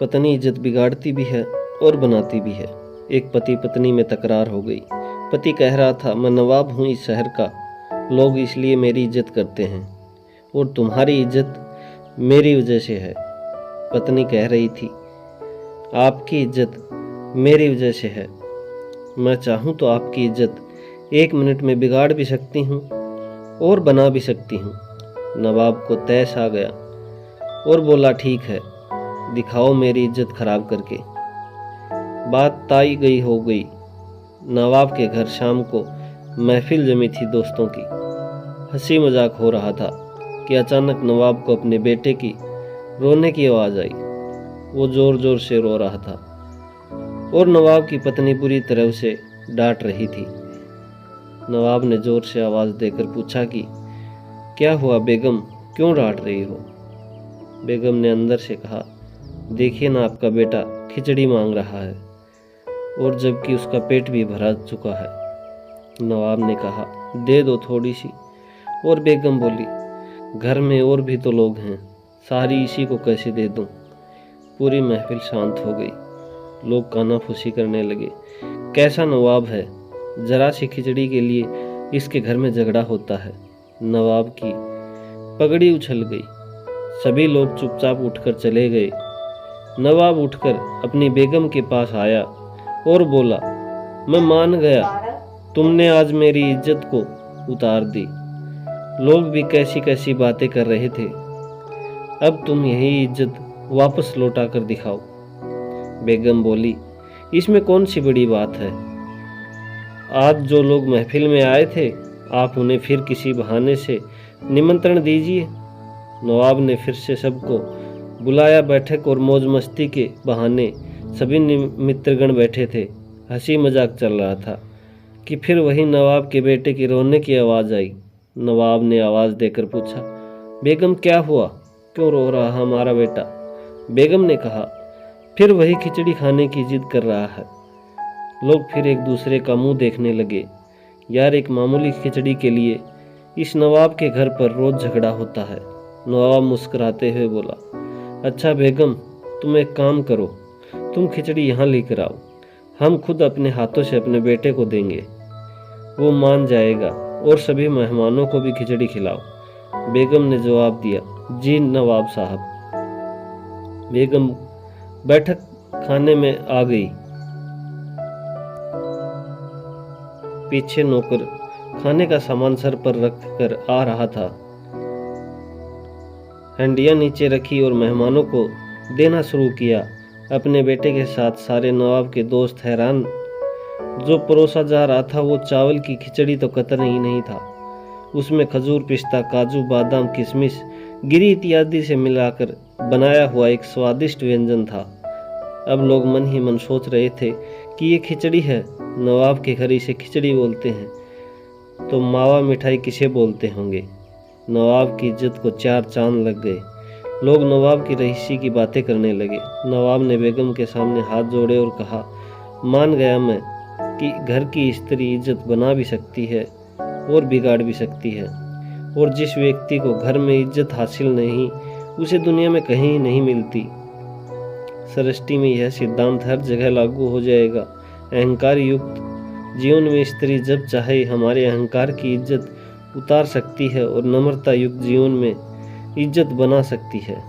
पत्नी इज्जत बिगाड़ती भी है और बनाती भी है। एक पति पत्नी में तकरार हो गई। पति कह रहा था, मैं नवाब हूँ इस शहर का, लोग इसलिए मेरी इज्जत करते हैं और तुम्हारी इज्जत मेरी वजह से है। पत्नी कह रही थी, आपकी इज्जत मेरी वजह से है। मैं चाहूँ तो आपकी इज्जत 1 मिनट में बिगाड़ भी सकती हूँ और बना भी सकती हूँ। नवाब को तैस आ गया और बोला, ठीक है, दिखाओ मेरी इज्जत खराब करके। बात ताई गई हो गई। नवाब के घर शाम को महफिल जमी थी दोस्तों की। हंसी मजाक हो रहा था कि अचानक नवाब को अपने बेटे की रोने की आवाज़ आई। वो जोर जोर से रो रहा था और नवाब की पत्नी बुरी तरह उसे डांट रही थी। नवाब ने जोर से आवाज़ देकर पूछा कि क्या हुआ बेगम, क्यों डांट रही हो? बेगम ने अंदर से कहा, देखिए ना, आपका बेटा खिचड़ी मांग रहा है और जबकि उसका पेट भी भरा चुका है। नवाब ने कहा, दे दो थोड़ी सी। और बेगम बोली, घर में और भी तो लोग हैं, सारी इसी को कैसे दे दूं? पूरी महफिल शांत हो गई। लोग कानाफूसी करने लगे। कैसा नवाब है, जरा सी खिचड़ी के लिए इसके घर में झगड़ा होता है। नवाब की पगड़ी उछल गई। सभी लोग चुपचाप उठकर चले गए। नवाब उठकर अपनी बेगम के पास आया और बोला, मैं मान गया, तुमने आज मेरी इज्जत को उतार दी। लोग भी कैसी कैसी बातें कर रहे थे, अब तुम यही इज्जत वापस लौटा कर दिखाओ। बेगम बोली, इसमें कौन सी बड़ी बात है? आज जो लोग महफिल में आए थे, आप उन्हें फिर किसी बहाने से निमंत्रण दीजिए। नवाब ने फिर से सबको बुलाया। बैठक और मौज मस्ती के बहाने सभी मित्रगण बैठे थे। हंसी मजाक चल रहा था कि फिर वही नवाब के बेटे की रोने की आवाज़ आई। नवाब ने आवाज़ देकर पूछा, बेगम क्या हुआ, क्यों रो रहा हमारा बेटा? बेगम ने कहा, फिर वही खिचड़ी खाने की जिद कर रहा है। लोग फिर एक दूसरे का मुंह देखने लगे। यार, एक मामूली खिचड़ी के लिए इस नवाब के घर पर रोज झगड़ा होता है। नवाब मुस्कुराते हुए बोला, अच्छा बेगम, तुम एक काम करो, तुम खिचड़ी यहाँ लेकर आओ, हम खुद अपने हाथों से अपने बेटे को देंगे, वो मान जाएगा और सभी मेहमानों को भी खिचड़ी खिलाओ। बेगम ने जवाब दिया, जी नवाब साहब। बेगम बैठक खाने में आ गई। पीछे नौकर खाने का सामान सर पर रख कर आ रहा था। हंडियां नीचे रखी और मेहमानों को देना शुरू किया। अपने बेटे के साथ सारे नवाब के दोस्त हैरान। जो परोसा जा रहा था वो चावल की खिचड़ी तो कतई ही नहीं था। उसमें खजूर, पिस्ता, काजू, बादाम, किशमिश, गिरी इत्यादि से मिलाकर बनाया हुआ एक स्वादिष्ट व्यंजन था। अब लोग मन ही मन सोच रहे थे कि ये खिचड़ी है, नवाब के घर इसे खिचड़ी बोलते हैं तो मावा मिठाई किसे बोलते होंगे। नवाब की इज्जत को 4 चांद लग गए। लोग नवाब की रईसी की बातें करने लगे। नवाब ने बेगम के सामने हाथ जोड़े और कहा, मान गया मैं कि घर की स्त्री इज्जत बना भी सकती है और बिगाड़ भी सकती है, और जिस व्यक्ति को घर में इज्जत हासिल नहीं, उसे दुनिया में कहीं नहीं मिलती। सृष्टि में यह सिद्धांत हर जगह लागू हो जाएगा। अहंकार युक्त जीवन में स्त्री जब चाहे हमारे अहंकार की इज्जत उतार सकती है और नम्रता युक्त जीवन में इज्जत बना सकती है।